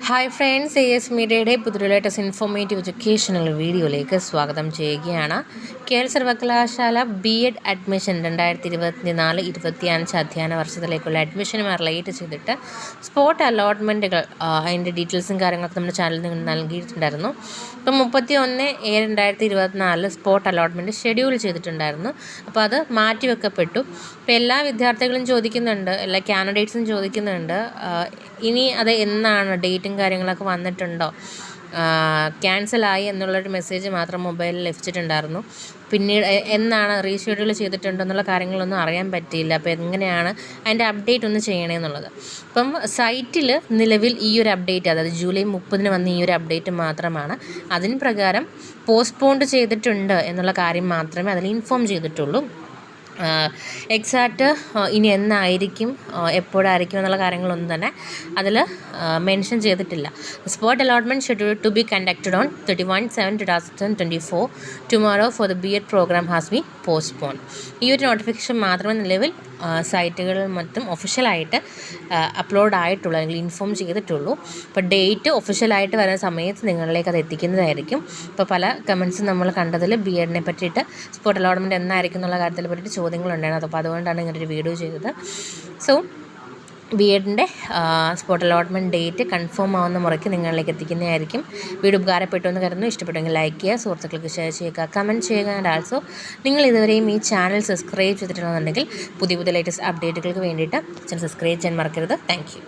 Hi friends, AS മീഡിയയുടെ പുതിയ latest informative educational വീഡിയോയിലേക്ക് സ്വാഗതം ചെയ്യുകയാണ്. കേരള സർവകലാശാല BEd അഡ്മിഷൻ 2024-25 അധ്യയന വർഷത്തിലേക്കുള്ള അഡ്മിഷനുമായി റിലേറ്റ് ചെയ്തിട്ട് സ്പോട്ട് അലോട്ട്മെൻറ്റുകൾ അതിൻ്റെ ഡീറ്റെയിൽസും കാര്യങ്ങളൊക്കെ നമ്മുടെ ചാനലിൽ നിങ്ങൾ നൽകിയിട്ടുണ്ടായിരുന്നു. ഇപ്പം 31/7/2024 സ്പോട്ട് അലോട്ട്മെൻറ്റ് ഷെഡ്യൂൾ ചെയ്തിട്ടുണ്ടായിരുന്നു. അപ്പോൾ അത് മാറ്റിവെക്കപ്പെട്ടു. ഇപ്പോൾ എല്ലാ വിദ്യാർത്ഥികളും ചോദിക്കുന്നുണ്ട്, എല്ലാ കാൻഡിഡേറ്റ്സും ചോദിക്കുന്നുണ്ട്, ഇനി അത് എന്നാണ്, ഡേറ്റും കാര്യങ്ങളൊക്കെ വന്നിട്ടുണ്ടോ, ക്യാൻസലായി എന്നുള്ളൊരു മെസ്സേജ് മാത്രം മൊബൈലിൽ ലഭിച്ചിട്ടുണ്ടായിരുന്നു. പിന്നീട് എന്നാണ് റീഷെഡ്യൂൾ ചെയ്തിട്ടുണ്ടോ എന്നുള്ള കാര്യങ്ങളൊന്നും അറിയാൻ പറ്റിയില്ല. അപ്പോൾ എങ്ങനെയാണ് അതിൻ്റെ അപ്ഡേറ്റ് ഒന്ന് ചെയ്യണമെന്നുള്ളത്. അപ്പം സൈറ്റിൽ നിലവിൽ ഈ ഒരു അപ്ഡേറ്റ്, അതായത് ജൂലൈ 30 വന്ന ഈ ഒരു അപ്ഡേറ്റ് മാത്രമാണ്. അതിന് പ്രകാരം പോസ്റ്റ്പോണ്ട് ചെയ്തിട്ടുണ്ട് എന്നുള്ള കാര്യം മാത്രമേ അതിൽ ഇൻഫോം ചെയ്തിട്ടുള്ളൂ. എക്സാക്റ്റ് ഇനി എന്നായിരിക്കും, എപ്പോഴായിരിക്കും എന്നുള്ള കാര്യങ്ങളൊന്നും തന്നെ അതിൽ മെൻഷൻ ചെയ്തിട്ടില്ല. Spot allotment schedule to be conducted on 31/7/2024 tomorrow for the BEd programme has been postpone. ഈ ഒരു നോട്ടിഫിക്കേഷൻ മാത്രമേ നിലവിൽ സൈറ്റുകളിൽ മറ്റും ഒഫീഷ്യലായിട്ട് അപ്ലോഡ് ആയിട്ടുള്ളൂ, അല്ലെങ്കിൽ ഇൻഫോം ചെയ്തിട്ടുള്ളൂ. അപ്പോൾ ഡേറ്റ് ഒഫീഷ്യലായിട്ട് വരുന്ന സമയത്ത് നിങ്ങളിലേക്ക് അത് എത്തിക്കുന്നതായിരിക്കും. ഇപ്പോൾ പല കമൻസും നമ്മൾ കണ്ടതിൽ BEdനെ പറ്റിയിട്ട് സ്പോട്ട് അലോട്ട്മെൻറ്റ് എന്നായിരിക്കും എന്നുള്ള കാര്യത്തിൽ പറ്റിയിട്ട് ചോദ്യങ്ങളുണ്ടായിരുന്നു. അപ്പോൾ അതുകൊണ്ടാണ് ഇങ്ങനെ ഒരു വീഡിയോ ചെയ്തത്. സോ BEdൻ്റെ സ്പോട്ട് അലോട്ട്മെൻറ്റ് ഡേറ്റ് കൺഫേം ആവുന്ന മുറയ്ക്ക് നിങ്ങളിലേക്ക് എത്തിക്കുന്നതായിരിക്കും. വീഡിയോ ഉപകാരപ്പെട്ടു എന്ന് കരുതുന്നു. ഇഷ്ടപ്പെട്ടെങ്കിൽ ലൈക്ക് ചെയ്യുക, സുഹൃത്തുക്കൾക്ക് ഷെയർ ചെയ്യുക, കമൻറ്റ് ചെയ്യുക. ആൻഡ് ആൾസോ നിങ്ങൾ ഇതുവരെയും ഈ ചാനൽ സബ്സ്ക്രൈബ് ചെയ്തിട്ടുണ്ടെന്നുണ്ടെങ്കിൽ പുതിയ ലേറ്റസ്റ്റ് അപ്ഡേറ്റുകൾക്ക് വേണ്ടിയിട്ട് ചാനൽ സബ്സ്ക്രൈബ് ചെയ്യാൻ മറക്കരുത്. Thank you.